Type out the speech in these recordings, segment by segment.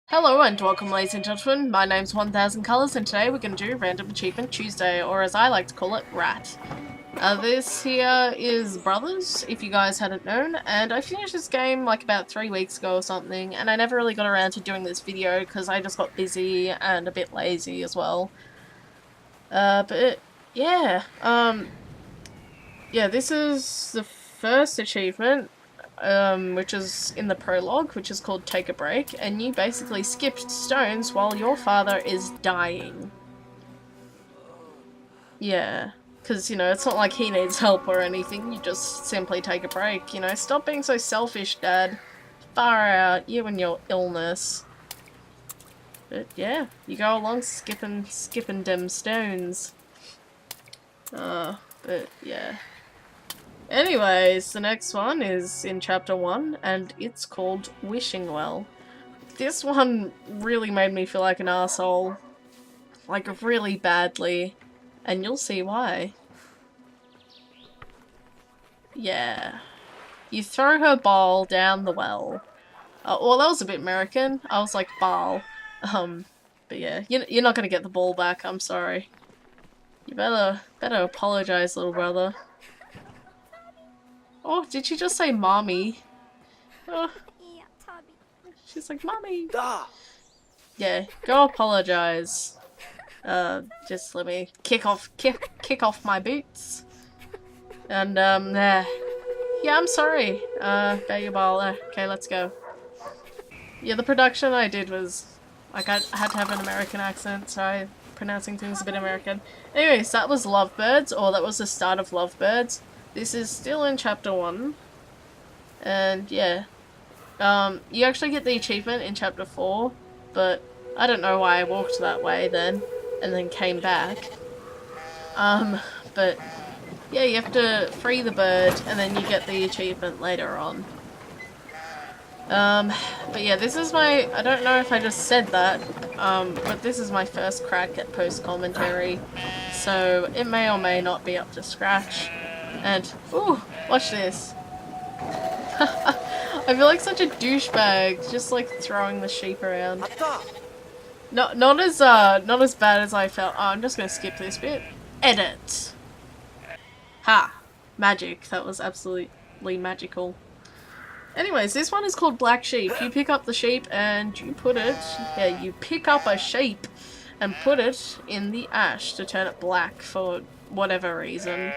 Hello and welcome, ladies and gentlemen. My name's 1000 Colors and today we're going to do Random Achievement Tuesday, or as I like to call it, RAT. This here is Brothers, if you guys hadn't known, and I finished this game like about 3 weeks ago or something, and I never really got around to doing this video because I just got busy and a bit lazy as well. But yeah, yeah, this is the first achievement, which is in the prologue, which is called Take a Break, and you basically skipped stones while your father is dying. Yeah, because, you know, it's not like he needs help or anything, you just simply take a break, you know, stop being so selfish, Dad. Far out, you and your illness. But yeah, you go along skipping dem stones. But yeah. Anyways, the next one is in chapter 1, and it's called Wishing Well. This one really made me feel like an asshole. Like, really badly. And you'll see why. Yeah. You throw her ball down the well. Well, that was a bit American. I was like, ball. But yeah, you're not gonna get the ball back, I'm sorry. You better apologize, little brother. Oh, did she just say mommy? Oh, she's like, mommy. Yeah, go apologize. Just let me kick off my boots. And, there. Yeah, I'm sorry. Bet your ball. Okay, let's go. Yeah, the production I did was, like, I had to have an American accent, so I'm pronouncing things a bit American. Anyways, that was Lovebirds, or that was the start of Lovebirds. This is still in chapter 1. And, yeah. You actually get the achievement in chapter 4, but I don't know why I walked that way then, and then came back. But yeah, you have to free the bird, and then you get the achievement later on. But yeah, this is my, I don't know if I just said that, but this is my first crack at post-commentary, so it may or may not be up to scratch. And, ooh, watch this. I feel like such a douchebag, just like throwing the sheep around. Not as bad as I felt. Oh, I'm just gonna skip this bit. Edit. Ha! Magic. That was absolutely magical. Anyways, this one is called Black Sheep. You pick up the sheep and you put it, yeah, you pick up a sheep and put it in the ash to turn it black for whatever reason.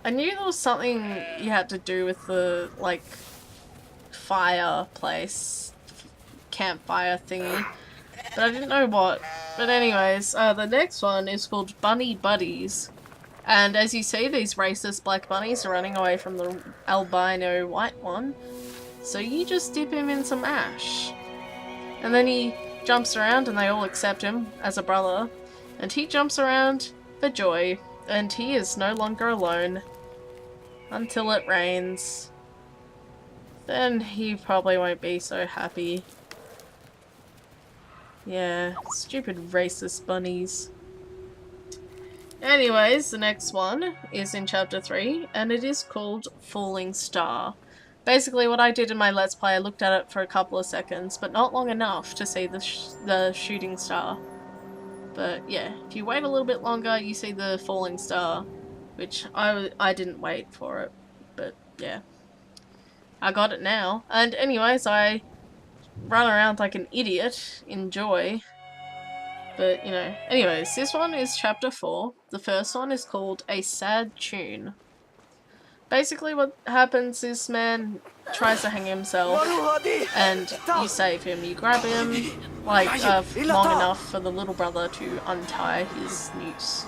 I knew there was something you had to do with the, like, fireplace, campfire thingy, but I didn't know what. But anyways, the next one is called Bunny Buddies, and as you see, these racist black bunnies are running away from the albino white one, so you just dip him in some ash, and then he jumps around and they all accept him as a brother, and he jumps around for joy, and he is no longer alone until it rains. Then he probably won't be so happy. Yeah, stupid racist bunnies. Anyways, the next one is in chapter 3, and it is called Falling Star. Basically what I did in my Let's Play, I looked at it for a couple of seconds, but not long enough to see the shooting star. But yeah, if you wait a little bit longer, you see the falling star, which I didn't wait for it, but yeah. I got it now. And anyways, I run around like an idiot in joy. But, you know, anyways, this one is chapter 4. The first one is called A Sad Tune. Basically what happens, this man tries to hang himself, and you save him. You grab him, like, long enough for the little brother to untie his noose.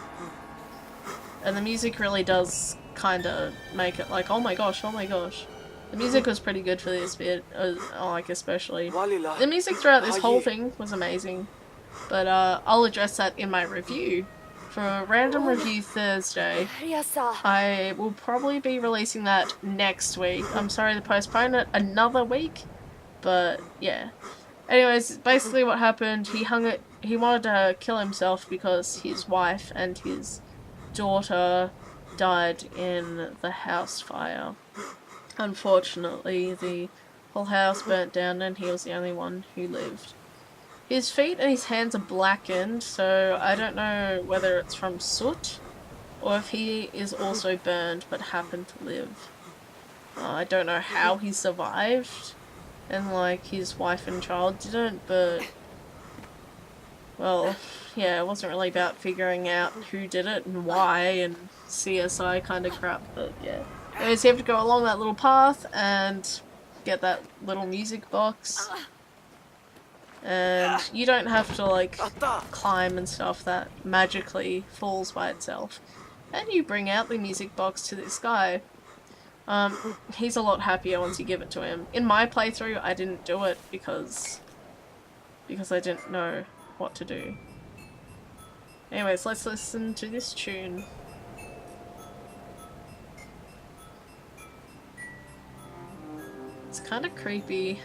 And the music really does kinda make it like, oh my gosh, oh my gosh. The music was pretty good for this bit, like especially. The music throughout this whole thing was amazing, but I'll address that in my review. For a Random Review Thursday, I will probably be releasing that next week. I'm sorry to postpone it another week, but yeah. Anyways, basically what happened, he wanted to kill himself because his wife and his daughter died in the house fire. Unfortunately, the Whole house burnt down and he was the only one who lived. His feet and his hands are blackened, so I don't know whether it's from soot or if he is also burned but happened to live. I don't know how he survived, and like his wife and child didn't, but well, yeah, it wasn't really about figuring out who did it and why and CSI kind of crap, but yeah. Anyways, you have to go along that little path and get that little music box. And you don't have to like climb and stuff, that magically falls by itself. And you bring out the music box to this guy. He's a lot happier once you give it to him. In my playthrough, I didn't do it because I didn't know what to do. Anyways, let's listen to this tune. It's kind of creepy,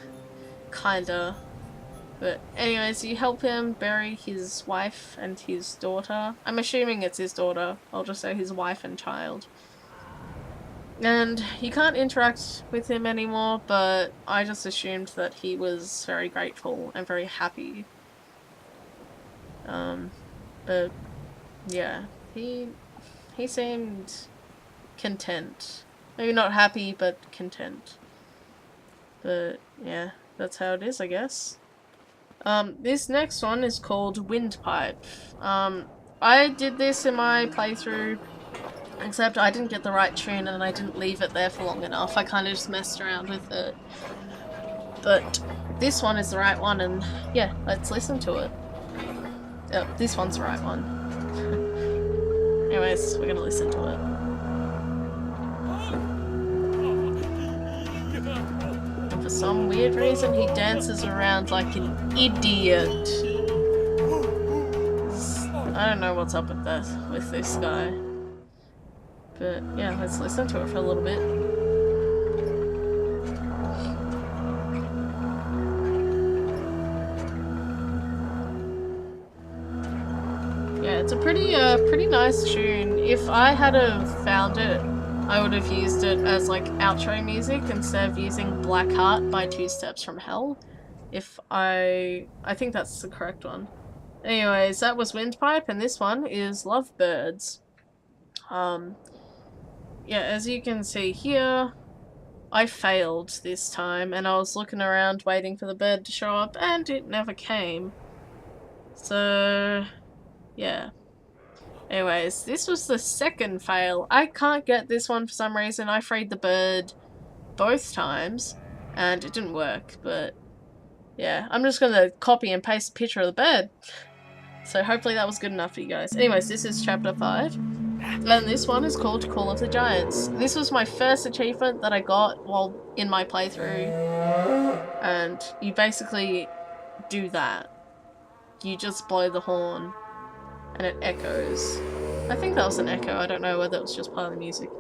kinda. But anyways, you help him bury his wife and his daughter. I'm assuming it's his daughter. I'll just say his wife and child. And you can't interact with him anymore, but I just assumed that he was very grateful and very happy. But yeah, he seemed content. Maybe not happy, but content. But yeah, that's how it is, I guess. This next one is called Windpipe. I did this in my playthrough, except I didn't get the right tune and I didn't leave it there for long enough. I kind of just messed around with it. But this one is the right one, and yeah, let's listen to it. This one's the right one. Anyways, we're gonna listen to it. And for some weird reason, he dances around like an idiot. I don't know what's up with this guy. But yeah, let's listen to it for a little bit. Yeah, it's a pretty nice tune. If I had have found it, I would have used it as like outro music instead of using Black Heart by Two Steps from Hell. I think that's the correct one. Anyways, that was Windpipe, and this one is Lovebirds. Yeah, as you can see here, I failed this time, and I was looking around waiting for the bird to show up, and it never came. So, yeah. Anyways, this was the second fail. I can't get this one for some reason. I freed the bird both times, and it didn't work, but yeah. I'm just gonna copy and paste a picture of the bird. So hopefully that was good enough for you guys. Anyways, this is chapter 5. And this one is called Call of the Giants. This was my first achievement that I got while in my playthrough. And you basically do that. You just blow the horn and it echoes. I think that was an echo. I don't know whether it was just part of the music.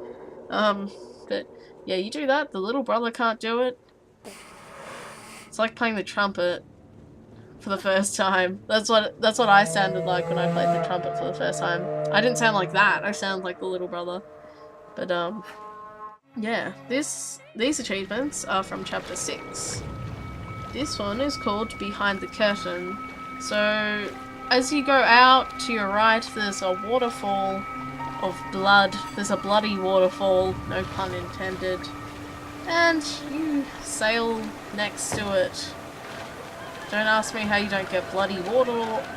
But yeah, you do that. The little brother can't do it. It's like playing the trumpet for the first time. That's what I sounded like when I played the trumpet for the first time. I didn't sound like that. I sound like the little brother. But yeah, these achievements are from chapter 6. This one is called Behind the Curtain. So as you go out to your right, there's a waterfall of blood. There's a bloody waterfall, no pun intended. And you sail next to it. Don't ask me how you don't get bloody water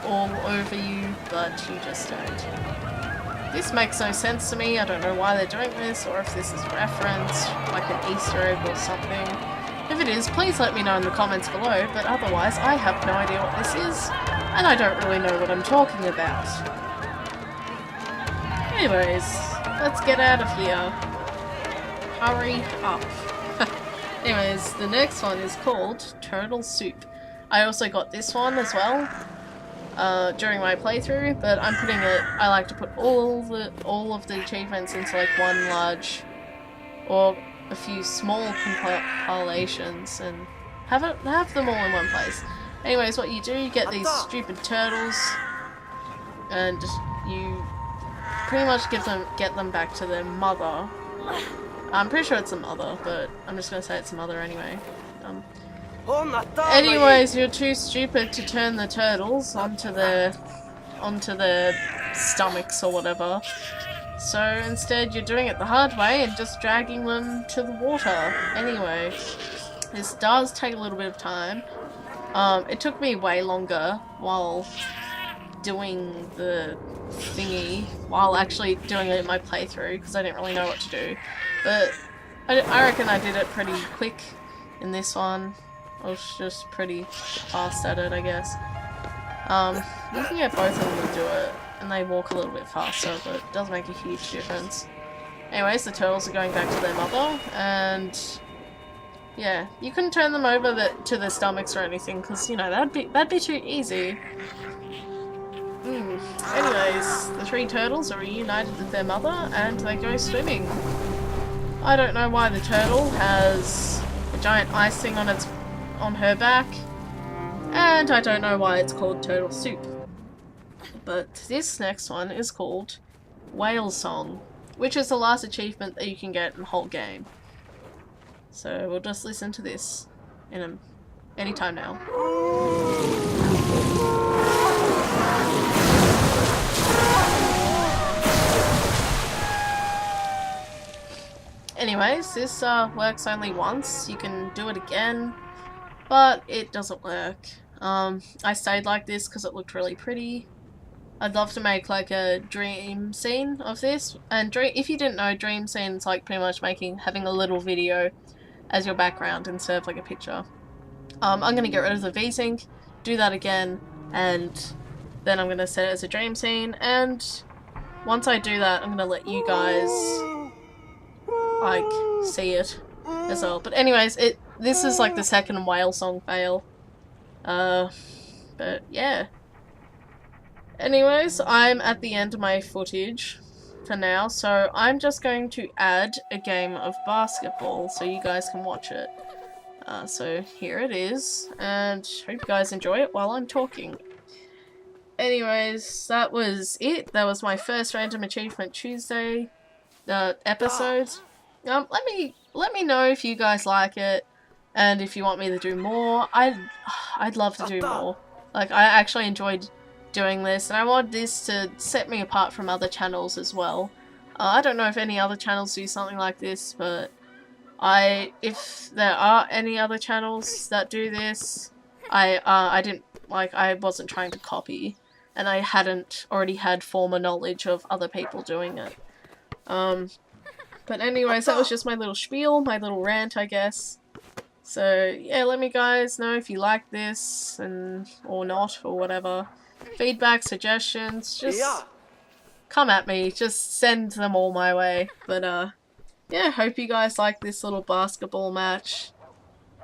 all over you, but you just don't. This makes no sense to me. I don't know why they're doing this, or if this is reference, like an Easter egg or something. If it is, please let me know in the comments below, but otherwise I have no idea what this is, and I don't really know what I'm talking about. Anyways, let's get out of here. Hurry up. Anyways, the next one is called Turtle Soup. I also got this one as well during my playthrough, but I'm putting it. I like to put all of the achievements into like one large or a few small compilations and have them all in one place. Anyways, what you do, you get these stupid turtles, and you pretty much get them back to their mother. I'm pretty sure it's a mother, but I'm just gonna say it's a mother anyway. Anyways, you're too stupid to turn the turtles onto their stomachs or whatever. So instead you're doing it the hard way and just dragging them to the water. Anyway, this does take a little bit of time. It took me way longer while doing the thingy, while actually doing it in my playthrough, because I didn't really know what to do. But I reckon I did it pretty quick in this one. I was just pretty fast at it, I guess. You can get both of them to do it, and they walk a little bit faster, but it does make a huge difference. Anyways, the turtles are going back to their mother, and yeah, you couldn't turn them over to their stomachs or anything, because, you know, that'd be too easy. Anyways, the three turtles are reunited with their mother, and they go swimming. I don't know why the turtle has a giant ice thing on her back, and I don't know why it's called turtle soup. But this next one is called Whale Song, which is the last achievement that you can get in the whole game. So we'll just listen to this any time now. Anyways, this works only once. You can do it again, but it doesn't work. I stayed like this because it looked really pretty. I'd love to make like a dream scene of this, and if you didn't know, dream scene's like pretty much having a little video as your background instead of like a picture. I'm gonna get rid of the VSync, do that again, and then I'm gonna set it as a dream scene, and once I do that, I'm gonna let you guys like see it as well. But anyways, this is like the second Whale Song fail. But yeah. Anyways, I'm at the end of my footage for now, so I'm just going to add a game of basketball so you guys can watch it. So here it is, and hope you guys enjoy it while I'm talking. Anyways, that was it. That was my first Random Achievement Tuesday episode. Let me know if you guys like it, and if you want me to do more. I'd love to do more. Like, I actually enjoyed doing this, and I want this to set me apart from other channels as well. I don't know if any other channels do something like this, but if there are any other channels that do this, I wasn't trying to copy, and I hadn't already had former knowledge of other people doing it. But anyways, that was just my little spiel, my little rant, I guess. So yeah, let me guys know if you like this or not, or whatever. Feedback, suggestions, just come at me, just send them all my way. But yeah, hope you guys like this little basketball match,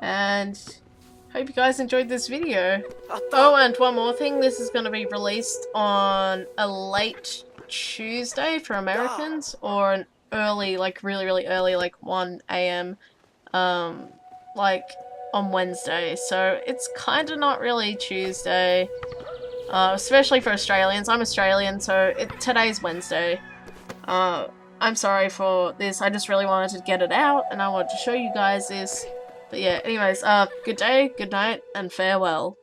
and hope you guys enjoyed this video. Oh, and one more thing, this is going to be released on a late Tuesday for Americans, or an early, like really early, like 1 AM, like on Wednesday, so it's kinda not really Tuesday, especially for Australians. I'm Australian, so today's Wednesday. I'm sorry for this, I just really wanted to get it out, and I wanted to show you guys this. But yeah, anyways, good day, good night, and farewell.